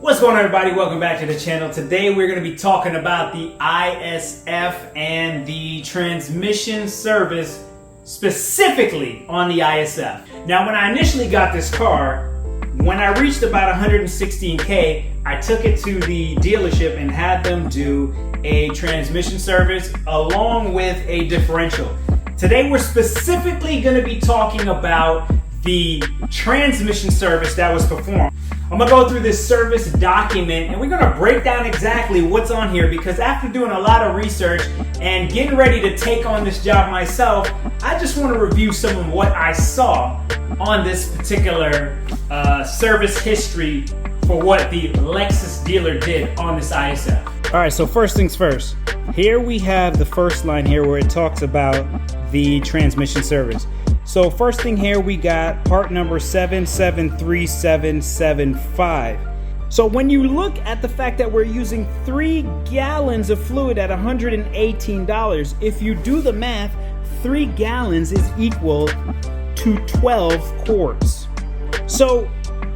What's going on, everybody? Welcome back to the channel. Today we're going to be talking about the ISF and the transmission service, specifically on the ISF. Now, when I initially got this car, when I reached about 116K, I took it to the dealership and had them do a transmission service along with a differential. Today we're specifically going to be talking about the transmission service that was performed. I'm gonna go through this service document and we're gonna break down exactly what's on here, because after doing a lot of research and getting ready to take on this job myself, I just want to review some of what I saw on this particular service history for what the Lexus Dealer did on this ISF. All right, so first things first. Here we have the first line here where it talks about the transmission service. So first thing here, we got part number 773775. So when you look at the fact that we're using 3 gallons of fluid at $118, if you do the math, 3 gallons is equal to 12 quarts. So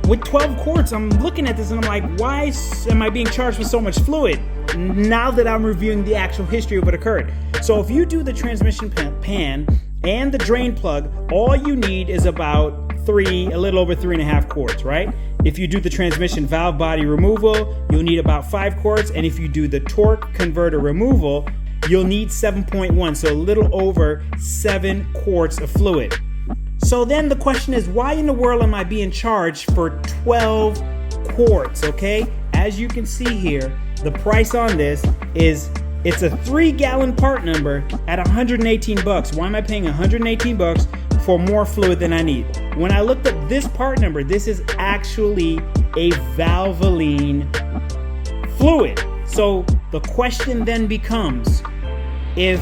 with 12 quarts, I'm looking at this and I'm like, why am I being charged with so much fluid? Now that I'm reviewing the actual history of what occurred. So if you do the transmission pan and the drain plug, all you need is about a little over 3.5 quarts, right? If you do the transmission valve body removal, you'll need about 5 quarts. And if you do the torque converter removal, you'll need 7.1, so a little over 7 quarts of fluid. So then the question is, why in the world am I being charged for 12 quarts, okay? As you can see here, the price on this is, it's a 3-gallon part number at $118. Why am I paying $118 for more fluid than I need? When I looked up this part number, this is actually a Valvoline fluid. So the question then becomes, if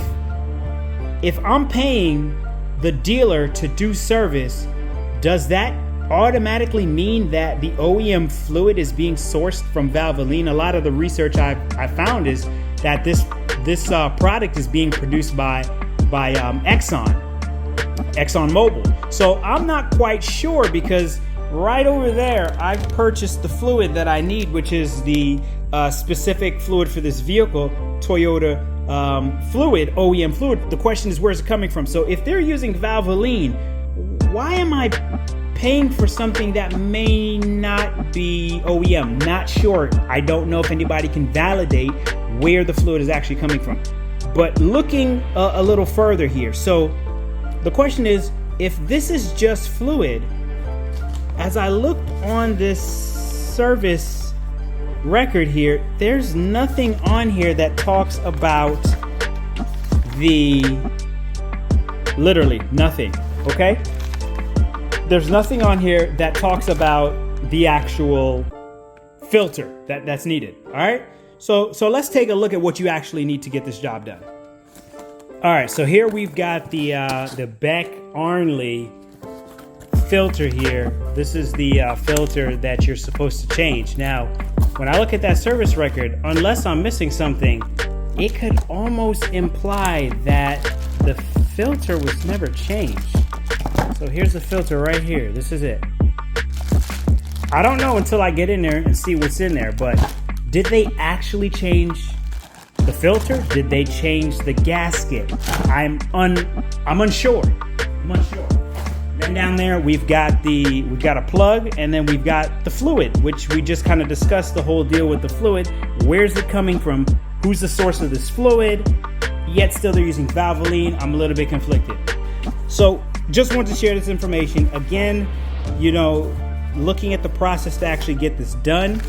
I'm paying the dealer to do service, does that automatically mean that the OEM fluid is being sourced from Valvoline? A lot of the research I found is that this product is being produced by ExxonMobil. So I'm not quite sure, because right over there I purchased the fluid that I need, which is the specific fluid for this vehicle, Toyota fluid, OEM fluid. The question is, where's it coming from? So if they're using Valvoline, why am I paying for something that may not be OEM? Not sure. I don't know if anybody can validate where the fluid is actually coming from. But looking a little further here, so the question is, if this is just fluid, as I looked on this service record here, there's nothing on here that talks about literally nothing, okay? There's nothing on here that talks about the actual filter that's needed, all right? So let's take a look at what you actually need to get this job done. All right, so here we've got the Beck-Arnley filter here. This is the filter that you're supposed to change. Now, when I look at that service record, unless I'm missing something, it could almost imply that the filter was never changed. So here's the filter right here. This is it. I don't know until I get in there and see what's in there, but did they actually change the filter? Did they change the gasket? I'm unsure. Then down there we've got a plug, and then we've got the fluid, which we just kind of discussed the whole deal with the fluid. Where's it coming from? Who's the source of this fluid? Yet still they're using Valvoline. I'm a little bit conflicted. So just want to share this information. Again, looking at the process to actually get this done.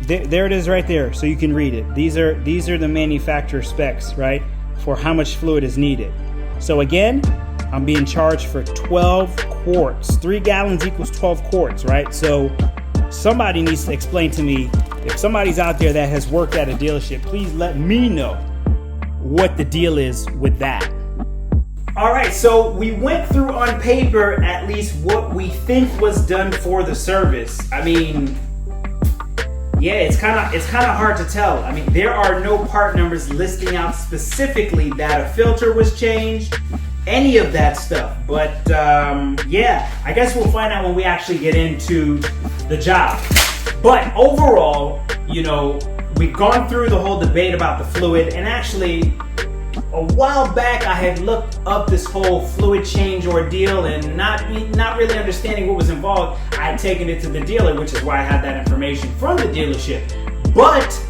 There it is right there, so you can read it. These are the manufacturer specs, right, for how much fluid is needed. So again, I'm being charged for 12 quarts. 3 gallons equals 12 quarts, right? So somebody needs to explain to me, if somebody's out there that has worked at a dealership, please let me know what the deal is with that. All right, so we went through on paper at least what we think was done for the service. I mean, yeah, it's kind of hard to tell. I mean, there are no part numbers listing out specifically that a filter was changed, any of that stuff. But yeah, I guess we'll find out when we actually get into the job. But overall, you know, we've gone through the whole debate about the fluid, and actually a while back I had looked up this whole fluid change ordeal, and not really understanding what was involved, I had taken it to the dealer, which is why I had that information from the dealership. But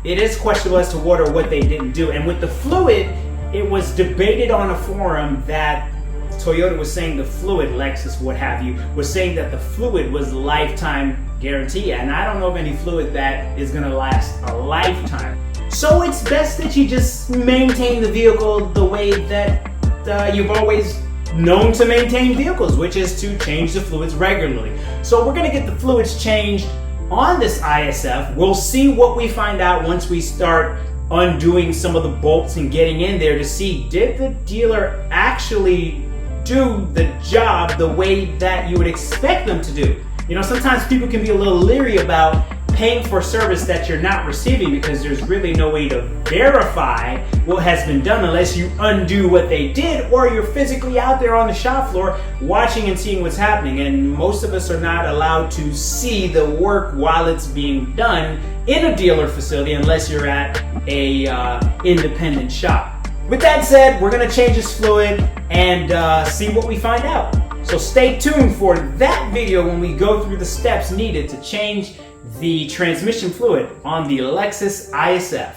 it is questionable as to what they didn't do. And with the fluid, it was debated on a forum that Toyota was saying the fluid, Lexus, what have you, was saying that the fluid was lifetime guarantee. And I don't know of any fluid that is gonna last a lifetime. So it's best that you just maintain the vehicle the way that you've always known to maintain vehicles, which is to change the fluids regularly. So we're gonna get the fluids changed on this ISF. We'll see what we find out once we start undoing some of the bolts and getting in there to see, did the dealer actually do the job the way that you would expect them to do? You know, sometimes people can be a little leery about paying for service that you're not receiving because there's really no way to verify what has been done unless you undo what they did, or you're physically out there on the shop floor watching and seeing what's happening. And most of us are not allowed to see the work while it's being done in a dealer facility unless you're at a independent shop. With that said, we're gonna change this fluid and see what we find out. So stay tuned for that video when we go through the steps needed to change the transmission fluid on the Lexus ISF.